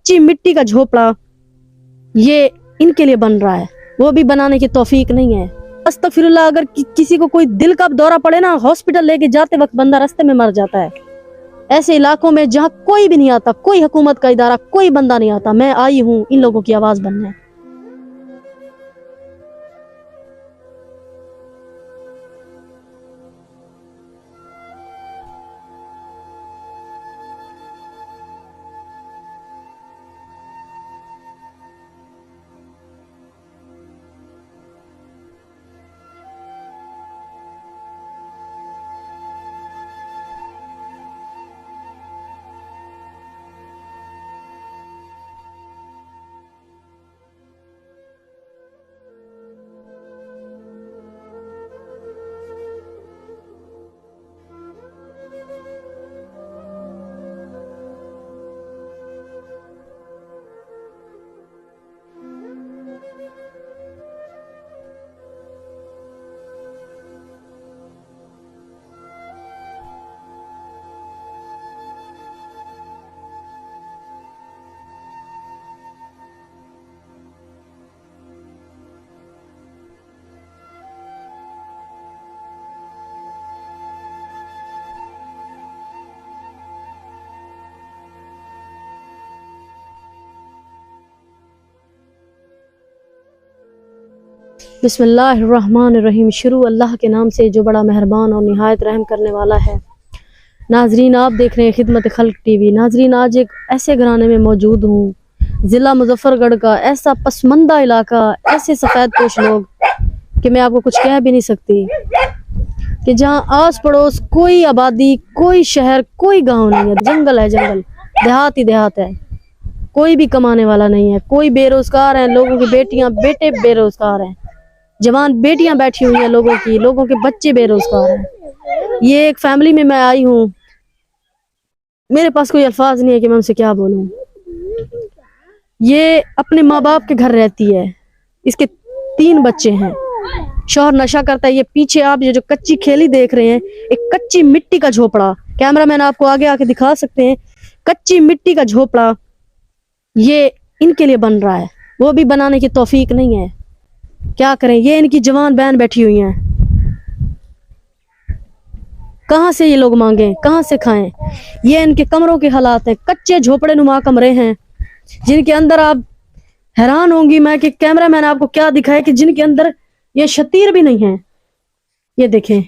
कच्ची मिट्टी का झोपड़ा ये इनके लिए बन रहा है, वो भी बनाने की तौफीक नहीं है। अस्तगफिरुल्लाह, अगर किसी को कोई दिल का दौरा पड़े ना, हॉस्पिटल लेके जाते वक्त बंदा रास्ते में मर जाता है। ऐसे इलाकों में जहाँ कोई भी नहीं आता, कोई हुकूमत का इदारा, कोई बंदा नहीं आता, मैं आई हूँ इन लोगों की आवाज बनने। बिस्मिल्लाहिर्रहमानिर्रहीम, शुरू अल्लाह के नाम से जो बड़ा मेहरबान और निहायत रहम करने वाला है। नाजरीन, आप देख रहे हैं खिदमत खल्क टीवी। नाजरीन, आज एक ऐसे घराने में मौजूद हूँ, ज़िला मुजफ्फरगढ़ का ऐसा पसमंदा इलाका, ऐसे सफ़ेद पोश लोग कि मैं आपको कुछ कह भी नहीं सकती, कि जहाँ आस पड़ोस कोई आबादी, कोई शहर, कोई गांव नहीं है, जंगल है, जंगल, देहात ही देहात है, कोई भी कमाने वाला नहीं है, कोई बेरोजगार है, लोगों की बेटियां बेटे बेरोजगार हैं, जवान बेटियां बैठी हुई हैं, लोगों के बच्चे बेरोजगार हैं। ये एक फैमिली में मैं आई हूँ, मेरे पास कोई अल्फाज नहीं है कि मैं उनसे क्या बोलूँ। ये अपने माँ बाप के घर रहती है, इसके 3 बच्चे हैं, शौहर नशा करता है। ये पीछे आप ये जो कच्ची खेली देख रहे हैं, एक कच्ची मिट्टी का झोपड़ा, कैमरामैन आपको आगे आके दिखा सकते हैं, कच्ची मिट्टी का झोपड़ा ये इनके लिए बन रहा है, वो भी बनाने की तौफीक नहीं है। क्या करें, ये इनकी जवान बहन बैठी हुई हैं, कहाँ से ये लोग मांगे, कहाँ से खाएं। ये इनके कमरों के हालात हैं, कच्चे झोपड़े नुमा कमरे हैं, जिनके अंदर आप हैरान होंगी मैं कि कैमरामैन आपको क्या दिखाए कि जिनके अंदर ये शतीर भी नहीं है। ये देखें,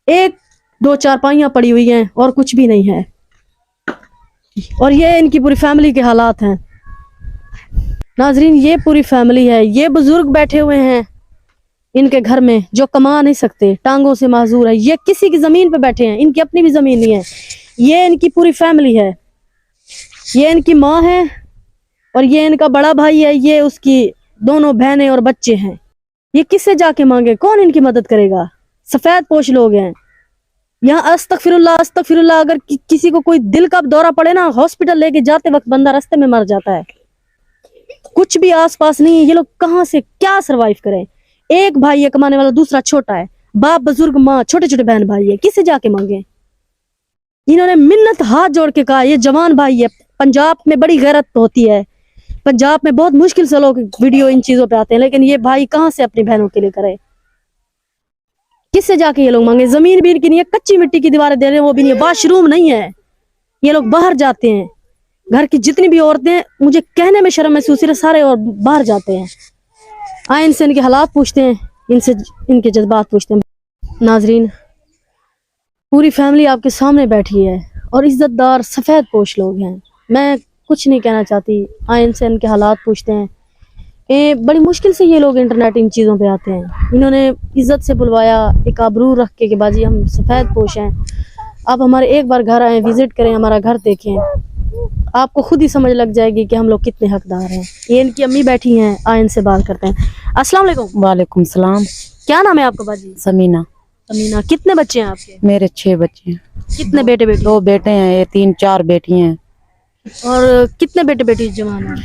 1-2 चारपाइयां पड़ी हुई हैं और कुछ भी नहीं है। और ये इनकी पूरी फैमिली के हालात हैं। नाजरीन, ये पूरी फैमिली है, ये बुजुर्ग बैठे हुए हैं इनके घर में जो कमा नहीं सकते, टांगों से माजूर है, ये किसी की जमीन पे बैठे हैं, इनकी अपनी भी जमीन नहीं है। ये इनकी पूरी फैमिली है, ये इनकी माँ है और ये इनका बड़ा भाई है, ये उसकी दोनों बहनें और बच्चे हैं। ये किससे जाके मांगे, कौन इनकी मदद करेगा। सफेद पोश लोग हैं यहाँ। अस्तगफिरुल्लाह, अगर किसी को कोई दिल का दौरा पड़े ना, हॉस्पिटल लेके जाते वक्त बंदा रास्ते में मर जाता है, कुछ भी आसपास नहीं है। ये लोग कहाँ से क्या सरवाइव करें। एक भाई है कमाने वाला, दूसरा छोटा है, बाप बुजुर्ग, माँ, छोटे छोटे बहन भाई है, किससे जाके मांगे। इन्होंने मिन्नत हाथ जोड़ के कहा, ये जवान भाई है, पंजाब में बड़ी गैरत होती है, पंजाब में बहुत मुश्किल से लोग वीडियो इन चीजों पे आते हैं, लेकिन ये भाई कहाँ से अपनी बहनों के लिए करे, किससे जाके ये लोग मांगे। जमीन भी इनकी नहीं है, कच्ची मिट्टी की दीवारें दे रहे हैं, वो भी नहीं है, वाशरूम नहीं है। ये लोग बाहर जाते हैं, घर की जितनी भी औरतें, मुझे कहने में शर्म महसूस है, सारे और बाहर जाते हैं। आए इनसे इनके हालात पूछते हैं, इनसे इनके जज्बात पूछते हैं। नाजरीन, पूरी फैमिली आपके सामने बैठी है और इज्जतदार सफ़ेद पोश लोग हैं, मैं कुछ नहीं कहना चाहती। आए इनसे इनके हालात पूछते हैं। बड़ी मुश्किल से ये लोग इंटरनेट इन चीज़ों पे आते हैं। इन्होंने इज्जत से बुलवाया, एक आबरू रख के कि बाजी हम सफ़ेद पोश हैं, आप हमारे एक बार घर आएँ, विजिट करें, हमारा घर देखें, आपको खुद ही समझ लग जाएगी कि हम लोग कितने हकदार हैं। ये इनकी अम्मी बैठी हैं, आए इनसे बात करते हैं। अस्सलाम वालेकुम। वालेकुम सलाम। क्या नाम है आपका बाजी? समीना। समीना, कितने बच्चे हैं आपके? मेरे 6 बच्चे हैं। कितने बेटे बेटी? 2 बेटे हैं, ये 3-4 बेटी हैं। और कितने बेटे बेटी जवान हैं?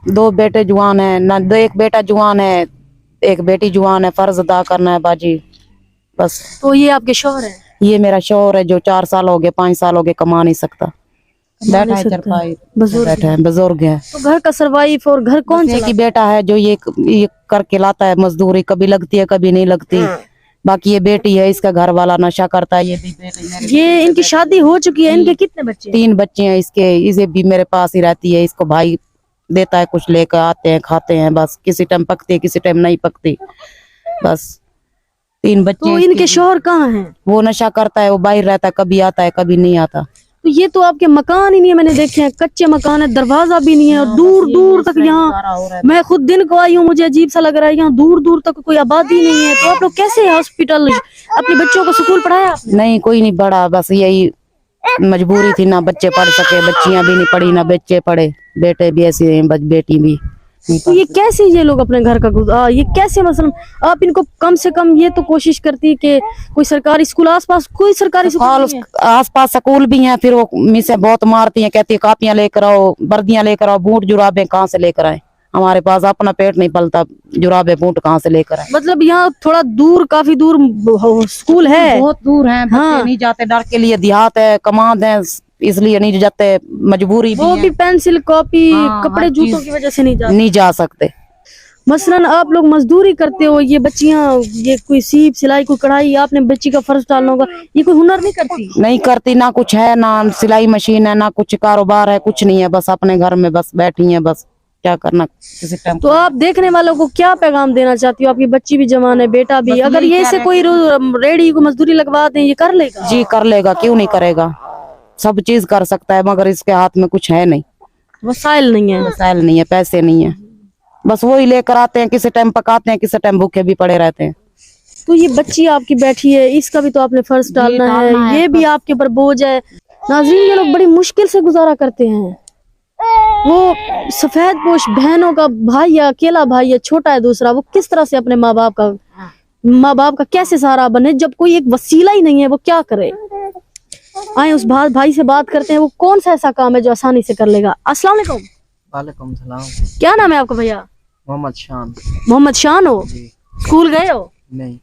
2 बेटे जवान हैं ना, 1 बेटा जवान है, 1 बेटी जवान है। फर्ज अदा करना है बाजी, बस। तो ये आपके शौहर हैं? ये मेरा शौहर है जो 4 साल हो गए, 5 साल हो गए, कमा नहीं सकता। बैठा है चरपाई, बुजुर्ग बैठा है, बुजुर्ग है। तो घर का सर्वाइव और घर कौन बस एक चला? ही बेटा है जो ये करके लाता है मजदूरी, कभी लगती है कभी नहीं लगती। बाकी ये बेटी है, इसका घर वाला नशा करता है। ये भी बेटी मेरे ये इनकी शादी हो चुकी है, इनके कितने बच्चे हैं? 3 बच्चे हैं इसके, इसे भी मेरे पास ही रहती है। इसको भाई देता है, कुछ लेकर आते हैं, खाते हैं, बस किसी टाइम पकती है, किसी टाइम नहीं पकती, बस 3 बच्चे तो हैं इनके इसके। शौहर कहाँ हैं? वो नशा करता है, वो बाहर रहता है, कभी आता है कभी नहीं आता। तो ये तो आपके मकान ही नहीं है, मैंने देखे हैं कच्चे मकान है, दरवाजा भी नहीं है और दूर दूर तक यहाँ, मैं खुद दिन को आई हूँ, मुझे अजीब सा लग रहा है, यहाँ दूर दूर तक कोई आबादी नहीं है। तो आप लोग कैसे हॉस्पिटल, अपने बच्चों को स्कूल पढ़ाया आपने? नहीं, कोई नहीं पढ़ा, बस यही मजबूरी थी, ना बच्चे पढ़ सके, बच्चियां भी नहीं पढ़ी, ना बच्चे पढ़े, बेटे भी ऐसे हैं, बेटी भी नहीं तो ये कैसे ये लोग अपने घर का ये कैसे, मतलब आप इनको कम से कम ये तो कोशिश करती है कि कोई सरकारी स्कूल आसपास, कोई सरकारी स्कूल नहीं है? आस पास स्कूल भी हैं, फिर वो मिसें बहुत मारती हैं, कहती है कापियां लेकर आओ, वर्दियां लेकर आओ, बूट जुराबे कहाँ से लेकर आए, हमारे पास अपना पेट नहीं पलता, जुराबे बूट कहाँ से लेकर आए। मतलब यहाँ थोड़ा दूर, काफी दूर स्कूल है? बहुत दूर है, बच्चे हाँ। नहीं जाते, डर के लिए, देहात है, कमांड है, इसलिए नहीं जाते, मजबूरी वो भी भी पेंसिल कॉपी हाँ, कपड़े हर जूतों चीज। की वजह से नहीं है, जाते। नहीं जा सकते। मसलन आप लोग मजदूरी करते हो, ये बच्चियां, ये कोई सीप सिलाई, कोई कढ़ाई, आपने बच्ची का फर्ज डालना होगा, ये कोई हुनर नहीं करती? नहीं करती, ना कुछ है, ना सिलाई मशीन है, ना कुछ कारोबार है, कुछ नहीं है, बस अपने घर में बस बैठी है, बस क्या करना किसी टाइम। तो आप देखने वालों को क्या पैगाम देना चाहती हो? आपकी बच्ची भी जवान है, बेटा भी, अगर यही ये कह से रहे कोई रेडी को मजदूरी लगवा दें, ये कर लेगा? जी कर लेगा, क्यों नहीं करेगा, सब चीज कर सकता है, मगर इसके हाथ में कुछ है नहीं, वसाइल नहीं है। वसाइल नहीं है, पैसे नहीं है, बस वही लेकर आते हैं, किसी टाइम पकाते हैं, किसी टाइम भूखे भी पड़े रहते हैं। तो ये बच्ची आपकी बैठी है, इसका भी तो आपने फर्ज डालना डालना है, है, ये भी आपके ऊपर बोझ है। नाज़रीन, ये लोग बड़ी मुश्किल से गुजारा करते हैं। वो सफेद पोश बहनों का भाई है, अकेला भाई है, छोटा है दूसरा, वो किस तरह से अपने माँ बाप का कैसे सहारा बने जब कोई एक वसीला ही नहीं है, वो क्या करे? आए उस भाई से बात करते हैं, वो कौन सा ऐसा काम है जो आसानी से कर लेगा। अस्सलाम वालेकुम। वालेकुम सलाम। क्या नाम है आपका भैया? मोहम्मद शान। मोहम्मद शान हो? जी स्कूल गए हो? नहीं।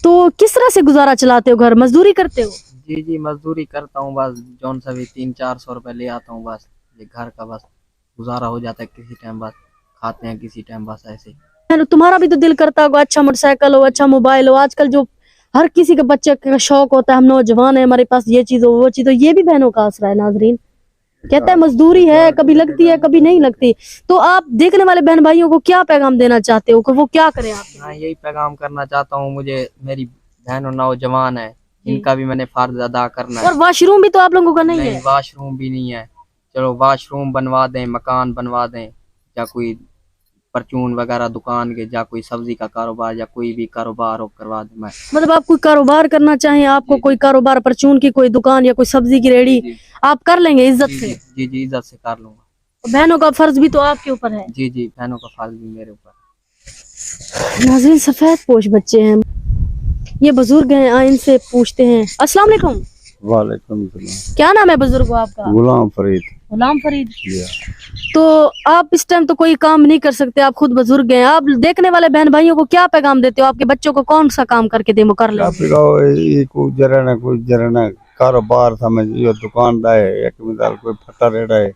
तो किस तरह से गुजारा चलाते हो, घर मजदूरी करते हो? जी मजदूरी करता हूँ, बस जौन सा भी 300-400 रुपए ले आता हूँ, बस ये घर का बस गुजारा हो जाता है, किसी टाइम बस खाते हैं, किसी टाइम बस ऐसे। तुम्हारा भी तो दिल करता होगा अच्छा मोटरसाइकिल हो, अच्छा मोबाइल हो, आजकल जो हर किसी के बच्चे का शौक होता है, हम नौजवान है, हमारे पास ये चीज हो, वो चीज हो, ये भी बहनों का आसरा है। नाजरीन, कहता है मजदूरी है, कभी लगती है कभी नहीं लगती। तो आप देखने वाले बहन भाइयों को क्या पैगाम देना चाहते हो कि वो क्या करें? आप हाँ, यही पैगाम करना चाहता हूँ, मुझे मेरी बहन और नौजवान है, इनका भी मैंने फर्ज अदा करना है। और वॉशरूम भी तो आप लोगों का नहीं नहीं, है? वाशरूम भी नहीं है, चलो वाशरूम बनवा दें, मकान बनवा दें, या कोई परचून वगैरह दुकान के, या कोई सब्जी का कारोबार, या कोई भी कारोबार हो करवा दूं मैं। मतलब आप कोई कारोबार करना चाहें, आपको कोई कारोबार, परचून की कोई दुकान या कोई सब्जी की रेडी जी आप कर लेंगे इज्जत जी से? जी इज्जत से कर लूंगा। बहनों का फर्ज भी तो आपके ऊपर है। जी बहनों का फर्ज भी मेरे ऊपर। नाज़रीन, सफेद पोश बच्चे हैं, ये बुजुर्ग हैं, इनसे पूछते हैं। अस्सलाम वालेकुम। वालेकुम सलाम। क्या नाम है बुजुर्ग आपका? गुलाम फरीद। गुलाम फरीद। या। तो आप इस टाइम तो कोई काम नहीं कर सकते, आप खुद बुजुर्ग हैं, आप देखने वाले बहन भाइयों को क्या पैगाम देते हो? आपके बच्चों को कौन सा काम करके दे, वो कर ले? कोई जरना कारोबार समझ, यो दुकानदार है, एक मिसाल कोई फटा रेड़ा है,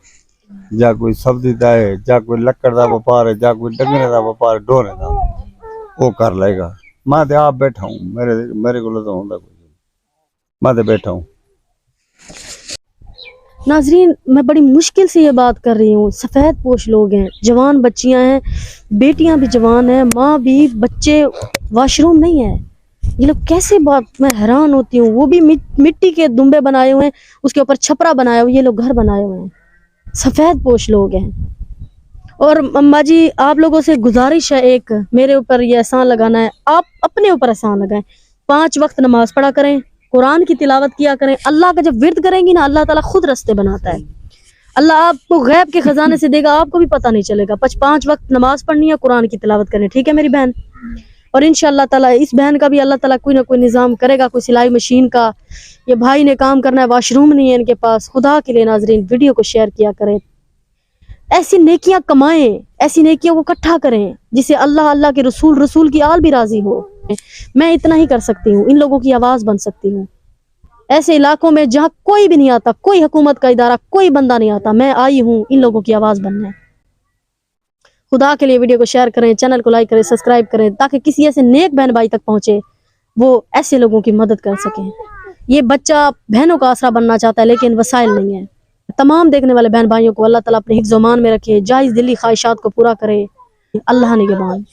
या कोई सब्जी दा है, या कोई लकड़ दा व्यापार है, या कोई डंगरे दा व्यापार है, डोरे दा, वो कर लेगा। मैं तो आप बैठा हूँ, मेरे को तो होता कुछ, मैं तो बैठा हूँ। नाजरीन, मैं बड़ी मुश्किल से ये बात कर रही हूँ, सफेद पोश लोग हैं, जवान बच्चियां हैं, बेटियां भी जवान हैं, माँ भी, बच्चे, वॉशरूम नहीं है, ये लोग कैसे बात, मैं हैरान होती हूँ। वो भी मिट्टी के दुम्बे बनाए हुए हैं, उसके ऊपर छपरा बनाया हुआ, ये लोग घर बनाए हुए हैं, सफेद पोश लोग हैं। और अम्मा जी, आप लोगों से गुजारिश है, एक मेरे ऊपर ये एहसान लगाना है, आप अपने ऊपर एहसान लगाएं, 5 वक्त नमाज पढ़ा करें, कुरान की तिलावत किया करें। अल्लाह का जब विर्द करेंगी ना, अल्लाह ताला खुद रास्ते बनाता है। अल्लाह आपको गैब के खजाने से देगा, आपको भी पता नहीं चलेगा। 5 वक्त नमाज पढ़नी है, कुरान की तिलावत करनी, ठीक है मेरी बहन? और इंशाअल्लाह ताला इस बहन का भी अल्लाह ताला कोई ना कोई निज़ाम करेगा, कोई सिलाई मशीन का। ये भाई ने काम करना है, वॉशरूम नहीं है इनके पास। खुदा के लिए नाजरीन, वीडियो को शेयर किया करें, ऐसी नेकियां कमाएं, ऐसी नेकियों को इकट्ठा करें जिसे अल्लाह के रसूल की आल भी राजी हो। मैं इतना ही कर सकती हूँ, इन लोगों की आवाज़ बन सकती हूँ। ऐसे इलाकों में जहाँ कोई भी नहीं आता, कोई हुकूमत का इदारा, कोई बंदा नहीं आता, मैं आई हूँ इन लोगों की आवाज़ बनने। खुदा के लिए वीडियो को शेयर करें, चैनल को लाइक करें, सब्सक्राइब करें, ताकि किसी ऐसे नेक बहन भाई तक पहुँचे, वो ऐसे लोगों की मदद कर सकें। ये बच्चा बहनों का आसरा बनना चाहता है लेकिन वसाइल नहीं है। तमाम देखने वाले बहन भाइयों को अल्लाह ताला अपने हिफ्ज़-ओ-मान में रखे, जायज़ दिली ख्वाहिशात को पूरा करे। अल्लाह निगहबान।